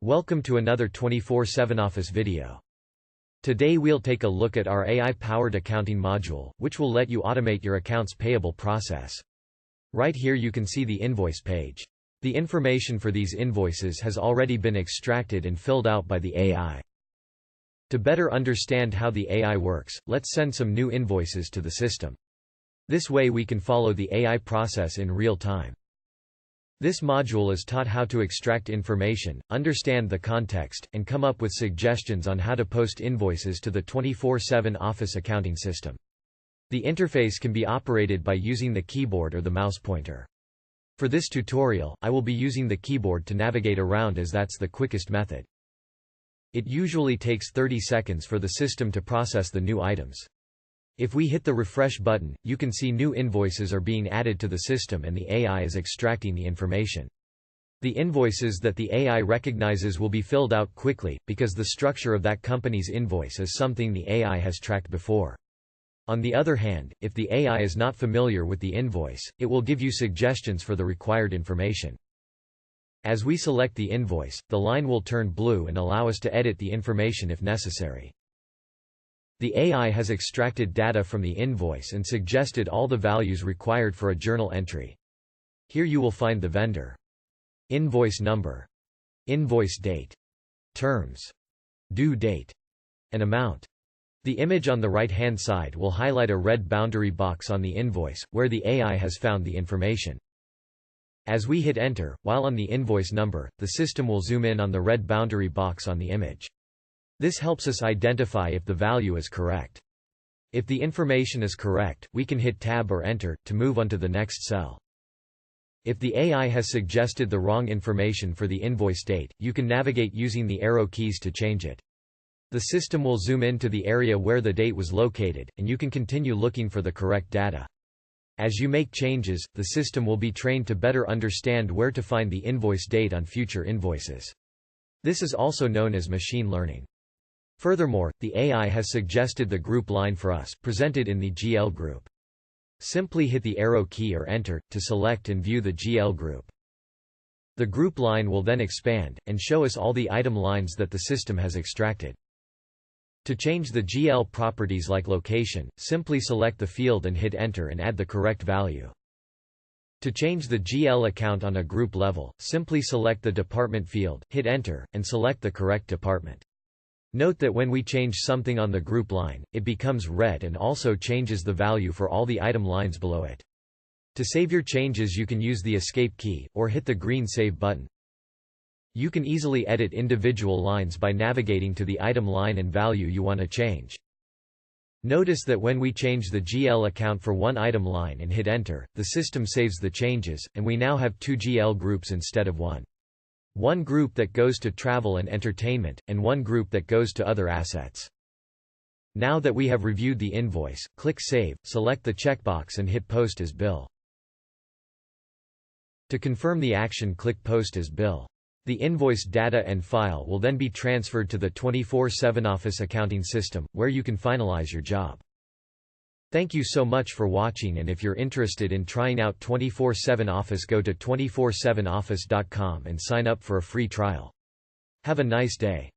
Welcome to another 24/7 Office video. Today we'll take a look at our AI-powered accounting module, which will let you automate your accounts payable process. Right here you can see the invoice page. The information for these invoices has already been extracted and filled out by the AI. To better understand how the AI works, let's send some new invoices to the system. This way we can follow the AI process in real time. This module is taught how to extract information, understand the context, and come up with suggestions on how to post invoices to the 24/7 Office accounting system. The interface can be operated by using the keyboard or the mouse pointer. For this tutorial, I will be using the keyboard to navigate around as that's the quickest method. It usually takes 30 seconds for the system to process the new items. If we hit the refresh button, you can see new invoices are being added to the system and the AI is extracting the information. The invoices that the AI recognizes will be filled out quickly, because the structure of that company's invoice is something the AI has tracked before. On the other hand, if the AI is not familiar with the invoice, it will give you suggestions for the required information. As we select the invoice, the line will turn blue and allow us to edit the information if necessary. The AI has extracted data from the invoice and suggested all the values required for a journal entry. Here you will find the vendor, invoice number, invoice date, terms, due date, and amount. The image on the right-hand side will highlight a red boundary box on the invoice, where the AI has found the information. As we hit enter, while on the invoice number, the system will zoom in on the red boundary box on the image. This helps us identify if the value is correct. If the information is correct, we can hit Tab or Enter, to move on to the next cell. If the AI has suggested the wrong information for the invoice date, you can navigate using the arrow keys to change it. The system will zoom in to the area where the date was located, and you can continue looking for the correct data. As you make changes, the system will be trained to better understand where to find the invoice date on future invoices. This is also known as machine learning. Furthermore, the AI has suggested the group line for us, presented in the GL group. Simply hit the arrow key or Enter, to select and view the GL group. The group line will then expand, and show us all the item lines that the system has extracted. To change the GL properties like location, simply select the field and hit Enter and add the correct value. To change the GL account on a group level, simply select the department field, hit Enter, and select the correct department. Note that when we change something on the group line, it becomes red and also changes the value for all the item lines below it. To save your changes you can use the Escape key, or hit the green Save button. You can easily edit individual lines by navigating to the item line and value you want to change. Notice that when we change the GL account for one item line and hit Enter, the system saves the changes, and we now have two GL groups instead of one. One group that goes to travel and entertainment, and one group that goes to other assets. Now that we have reviewed the invoice, click Save, select the checkbox and hit Post as Bill. To confirm the action, click Post as Bill. The invoice data and file will then be transferred to the 24/7 Office accounting system, where you can finalize your job. Thank you so much for watching, and if you're interested in trying out 24/7 Office, go to 247office.com and sign up for a free trial. Have a nice day.